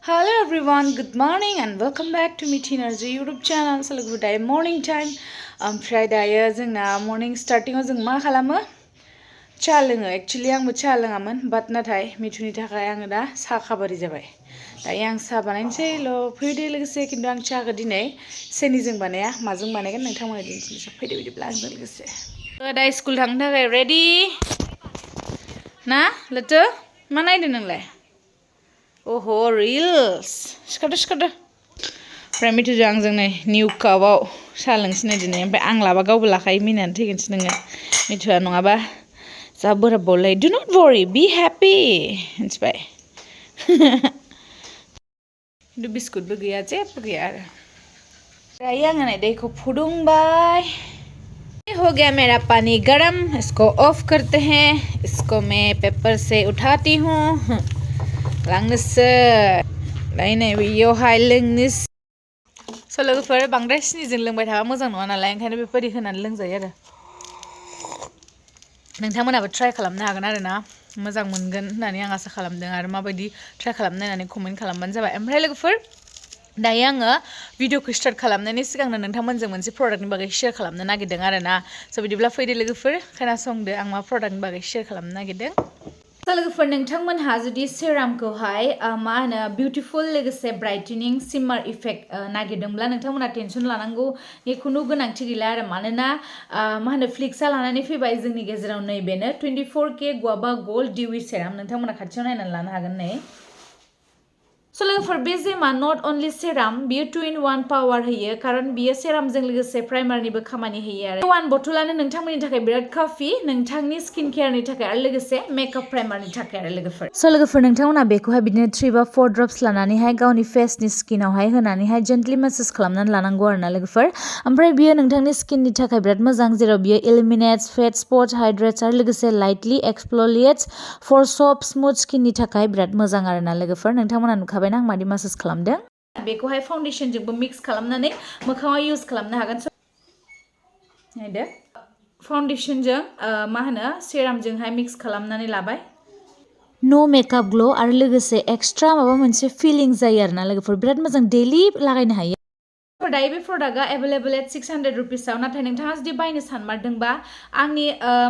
Hello everyone, good morning and welcome back to Mithi Narzary YouTube channel. So good day morning time. Friday जोंना morning starting जों मा खालामो? चा लोङो. Actually आंबो चा लोङामोन, but नाथाय मिथुनि थाखाय आङो दा सा खाबारि जाबाय. दायो आं सा बानायनोसै फैदो लोगोसे खिन्थु आं चाखौ दिनै सेनिजों बानाया माजों बानायगोन नोंथांमोना दिन्थिनोसै फैदो बिदिब्ला आंजों लोगोसे. दा स्कुल थांनो थाखाय ready ना लोगो मा नायदों नोंलाय? ओहो रिल्स सिखारदो ओमफ्राय मिथुजों आंजों नै निउ कापआव साहा लोंसिनो दिनै ओमफ्राय आं लाबा गावबो लाखायो मिनिनानै थैगोनसो नोङो मिथुआ नङाबा जा बोराब बावलाय डु नट वरि बि हेपि मिथिबाय खिन्थु बिस्कुटबो गैया जेबो गैया आरो दायो आङो नै दैखौ फुदुंबाय हो गया मेरा पानी गरम इसको ऑफ करते हैं इसको मैं पेपर से उठाती हूँ लांनोसै दायो नै बेयावहाय लोंनोसै स' लोगोफोर बांद्राय सिनिजों लोंबाय थाबा मोजां नङा नालाय ओंखायनो बेबायदि होनानै लोंजायो आरो नोंथांमोनाबो ट्राइ खालामनो हागोन आरो ना मोजां मोनगोन होननानै आं आसा खालामदों आरो माबायदि ट्राइ खालामनो होननानै कमेन्ट खालामबानो जाबाय ओमफ्राय लोगोफोर दायो आङो भिडिअखौ स्टार्ट खालामनायनि सिगांनो नोंथांमोनजों मोनसे प्रडाक्टनि बागै शेयार खालामनो नागिरदों आरो ना स' बिदिब्ला फैदो लोगोफोर खोनासंदो आं मा प्रडाक्टनि बागै शेयार खालामनो नागिरदों स' लोगोफोर नोंथांमोनहा जुदि सेरामखौहाय मा होनो बिउटिफुल लोगोसे ब्राइटेनिं सिमार इफेक्ट नागिरदोंब्ला नोंथांमोना टेनसन लानांगौनि खुनु गोनांथि गैला आरो मानोना मा होनो फ्लिक्सआ लानानै फैबाय जोंनि गेजेराव नैबेनो 24K गुआवा गोल्ड डिउइ सेराम नोंथांमोना खाथियाव नायनानै लानो हागोन नै स' लोगोफोर बे जेमा नट अनलि सेराम बियो 2-in-1 पावार होयो खारन बियो सेरामजों लोगोसे प्राइमारनिबो खामानि होयो आरो वान बथलानो नोंथांमोननि थाखाय बिराद काफि नोंथांनि स्किन केयारनि थाखाय आरो लोगोसे मेकआप प्राइमारनि थाखाय आरो लोगोफोर स' लोगोफोर नोंथांमोना बेखौहाय बिदिनो 3 बा 4 ड्रप्स लानानैहाय गावनि फेसनि स्किनावहाय होनानैहाय जेन्टलि मेसाज खालामनानै लानांगौ आरो ना लोगोफोर ओमफ्राय बियो नोंथांनि स्किननि थाखाय बिराद मोजां जेराव बियो इलिमिनेट्स फेट स्पट्स हाइड्रेट्स आरो लोगोसे लाइटलि एक्सफ्लिएट्स फर सफ्ट स्मुथ स्किननि थाखाय बिराद मोजां आरो ना लोगोफोर नोंथांमोना नुखाबायना आं मादि मासाज खालामदों बेखौहाय फाउन्डेसनजोंबो मिक्स खालामनानै मोखाङाव इउज खालामनो हागोन नायदो फाउन्डेसनजों मा होनो सेरामजोंहाय मिक्स खालामनानै लाबाय नो मेकआप ग्लो आरो लोगोसे एक्सट्रा माबा मोनसे फिलिं जायो आरो ना लोगोफोर बिराद मोजां डेलि लागायनो हायो दायो बे प्रडाक्टआ एभेलेबल एट 600 रुपिसाव नाथाय नोंथाङा जुदि बायनो सानमारदोंबा आंनि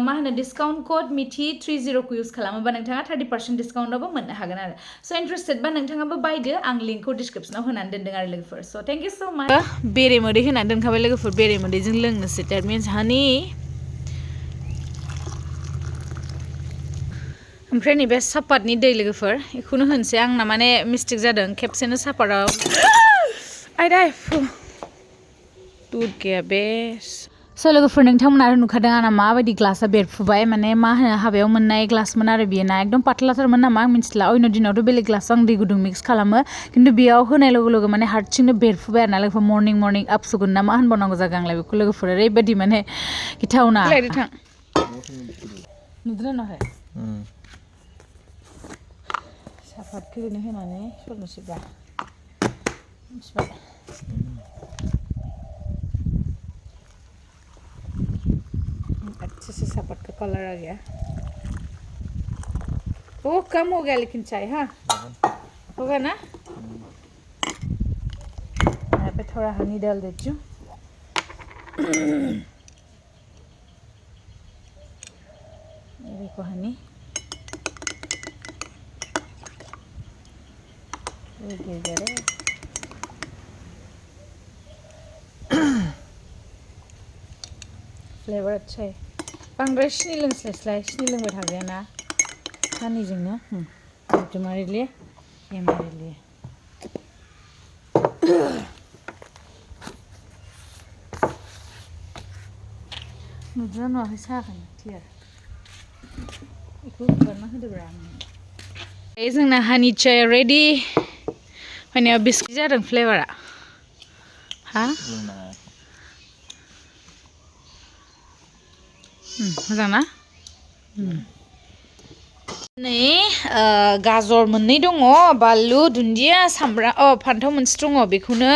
मा होनो डिसकाउन्ट कड मिथि 30 खौ इउज खालामोबा नोंथाङा 30% डिसकाउन्टआवबो मोननो हागोन आरो स' इन्टारेस्टेडबा नोंथाङाबो बायदो आं लिंकखौ डिसक्रिपसनाव होनानै दोनदों आरो लोगोफोर स' थेंक इउ स' माच बेरे मोदै होनानै दोनखाबाय लोगोफोर बेरे मोदैजों लोंनोसै देट मिन्स हानि ओमफ्राय नैबे सापातनि दै लोगोफोर बेखौनो होनोसै आंना माने मिस्टेक जादों खेबसेनो सापातआव आयदा दुध गैया बेस स' लोगोफोर नोंथांमोना आरो नुखादों आंना माबायदि ग्लासआ बेरफुबाय माने मा होनो हाबायाव मोननाय ग्लासमोन आरो बियो ना एकदम पातलाथारमोन नामा आं मिथिला अयन' दिनावथ' बेलेग ग्लासआव आं दै गुदुं मिक्स खालामो खिन्थु बेयाव होनाय लोगो लोगो माने हारसिंनो बेरफुबाय आरो ना लोगोफोर मर्निं आपसुगुन ना मा होनबावनांगौ जागोन आंलाय बेखौ लोगोफोर ओरैबायदि माने गिथावना नुदोंना नुवाखै सापातखौ ओरैनो होनानै सरनोसैब्रा मिथिबाय अच्छे से सापात का कलर आ गया वो कम हो गया लेकिन चाय हाँ होगा ना यहाँ पे थोड़ा हनी डाल देती हूँ देखो हनी गिर गया रे फ्लेवर अच्छा है बांद्राय सिनि लोंस्लायस्लाय सिनि लोंबाय थाजाया ना हानिजोंनो तुम्हारे लिए ये मेरे लिए नुदोंना नुवाखै साहाखौनो क्लियार बेखौ हगारना होदोब्रा आं जोंना हानि चाय रेडि माने बिस्किट जादों फ्लेभारा हा मोजां ना नै गाजर मोननै दङ बानलु दुन्दिया सामब्राम फान्थाव मोनसे दङ बेखौनो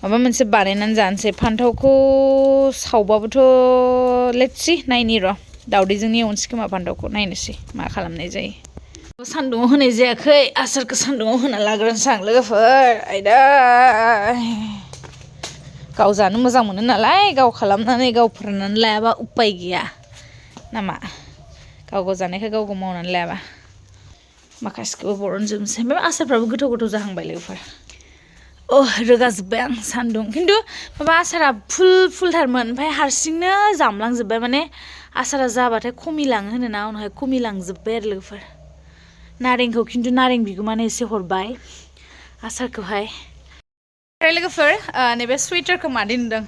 माबा मोनसे बानायनानै जानोसै फान्थावखौ सावबाबोथ' लेट्स सी नायनि र' दावदैजोंनो एवनोसै खोमा फान्थावखौ नायनोसै मा खालामनाय जायो सान्दुङाव होनाय जायाखै आसारखौ सान्दुङाव होना लाग्रोनोसै आं लोगोफोर आयदा गाव जानो मोजां मोनो नालाय गाव खालामनानै गाव फोराननानै लायाबा उपाय गैया नामा गाव जानायखौ गाव मावनानै लायाबा माखासेखौबो बरनजोबनोसै ओमफ्राय आसारफ्राबो गोथाव गोथाव जाहांबाय लोगोफोर रोगाजोब्बाय आं सान्दुं खिन्थु माबा आसारा फुलथारमोन ओमफ्राय हारसिंनो जामलांजोब्बाय माने आसारा जाबाथाय खमिलाङो होनोना उनावहाय खमिलांजोब्बाय आरो लोगोफोर नारेंखौ खिन्थु नारें बिगुमानो एसे हरबाय आसारखौहाय लोगोफोर नैबे स्वेटारखौ मादै नुदों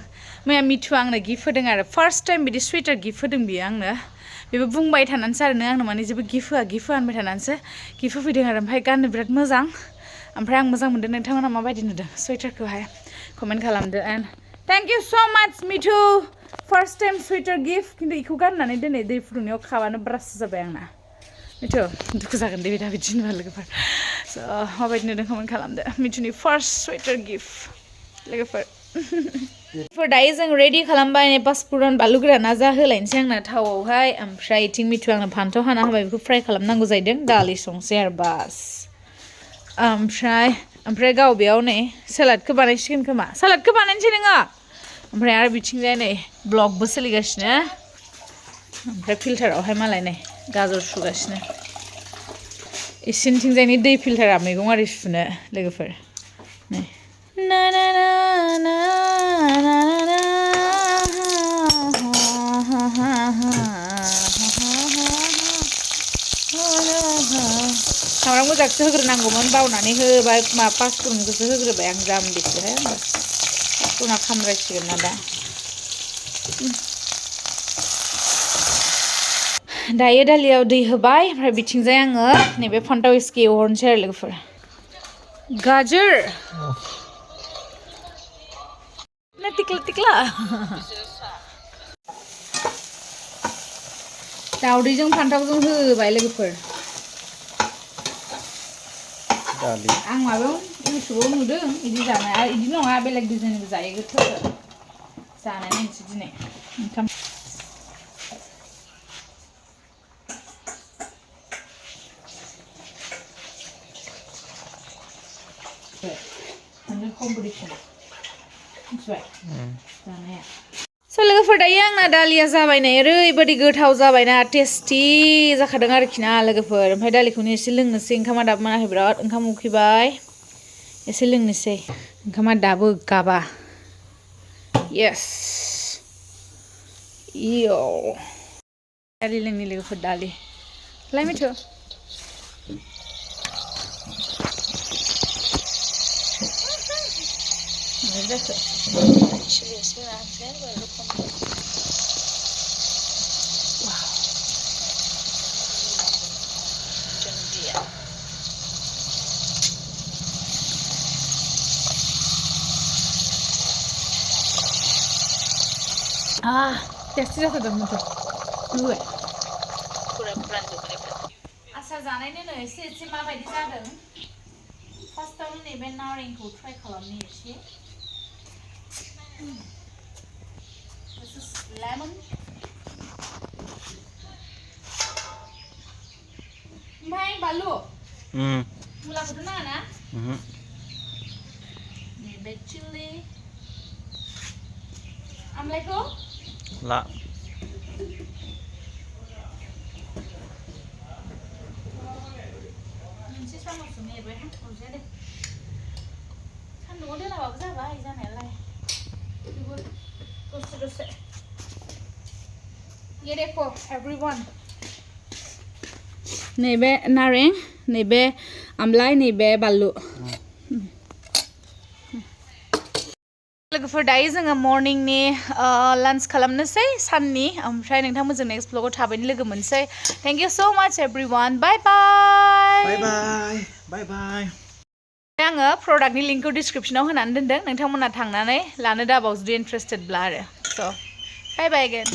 मैया मिथुआ आंनो गिफ्ट होदों आरो फार्स्ट टाइम बिदि स्वेटार गिफ्ट होदों बियो आंनो बेबो बुंबाय थानानैसो आरो नों आंनो माने जेबो गिफ्ट होआ होनबाय थानानैसो गिफ्ट होफैदों आरो ओमफ्राय गाननो बिराद मोजां ओमफ्राय आं मोजां मोनदों नोंथांमोना माबायदि नुदों स्वेटारखौहाय कमेन्ट खालामदो एन्ड थेंक इउ स' माच मिथु फार्स्ट टाइम स्वेटार गिफ्ट खिन्थु बेखौ गाननानै दिनै दै फुदुंनायाव खाबानो ब्रास जाबाय आंना मिथु दुखु जागोन दे दा बिदि होनबा लोगोफोर स' माबायदि नुदों कमेन्ट खालामदो मिथुनि फार्स्ट स्वेटार गिफ्ट लोगोफोर दायो जों रेडि खालामबाय पासफुरन बानलु गोराना जा होलायनोसै आंना थावआवहाय ओमफ्राय इथिं मिथु आंनो फान्थाव हाना होबाय बेखौ फ्राय खालामनांगौ जाहैदों दालि संसै आरो बास ओमफ्राय गाव बेयाव नै सालादखौ बानायसिगोन खोमा सालादखौ बानायनोसै नोङो ओमफ्राय आरो बिथिंजाय नै ब्लगबो सोलिगासिनो ओमफ्राय फिल्टारावहाय मालाय नै गाजर सुगासिनो इसिनिथिंजायनि दै फिल्टारा मैगं आरि सुनो लोगोफोर नै ना ना ना ना ना ना सामब्राम गोजाखौसो होग्रोनांगौमोन बावनानै होबाय मा पासफुरनखौसो होग्रोबाय आं जाम्बिसोहाय आंबो पासफुरना खामद्रायसिगोन ना दा दायो दालियाव दै होबाय ओमफ्राय बिथिंजाय आङो नैबे फान्थाव एसे एवहरनोसै आरो लोगोफोर गाजर ना टिक्ला दावदैजों फान्थावजों होबाय लोगोफोर आं माबायाव इउटुबाव नुदों बिदि जानाय आरो बिदि नङा बेलेग डिजाइनबो जायो गोथाव जानाय नायनोसै दिनै ओंखाम कम्पिटिसन मिथिबाय जानाया स' लोगोफोर दायो आंना दालिया जाबाय नै ओरैबायदि गोथाव जाबायना टेस्टि जाखादों आरोखि ना लोगोफोर ओमफ्राय दालिखौनो एसे लोंनोसै ओंखामा दाबो मोनाखै बिराद ओंखाम उखैबाय एसे लोंनोसै ओंखामा दाबो गाबा येस इयो दालि लोंनि लोगोफोर दालि लाय मिथु टेस्टि जाथारदों मिथु नुबाय आसार जानायनो एसे माबायदि जादों फार्स्टआवनो नैबे नारेंखौ ट्राइ खालामनि एसे This is lemon. Mai balu. Mula kudu na? Ni red chili. Amlai ko? La. Nanti sama sini ya, gue harus jadi. Kan dulu dia nak bawa apa? Izan elai. Terus. Ye dekho everyone. Nebe nareng, nebe amlai, nebe balu. लोगोफोर दायो जोङो मर्निंनि lunch खालामनोसै साननि ओमफ्राय नोंथांमोनजों next ब्लगाव थाबैनो लोगो मोनसै thank you स' माच एभ्रिवान बाय बाय आङो प्रडाक्टनि लिंकखौ डिसक्रिपसनाव होनानै दोनदों नोंथांमोना थांनानै लानो दाबाव जुदि इन्टारेस्टेडब्ला आरो स' बाय बाय अगेन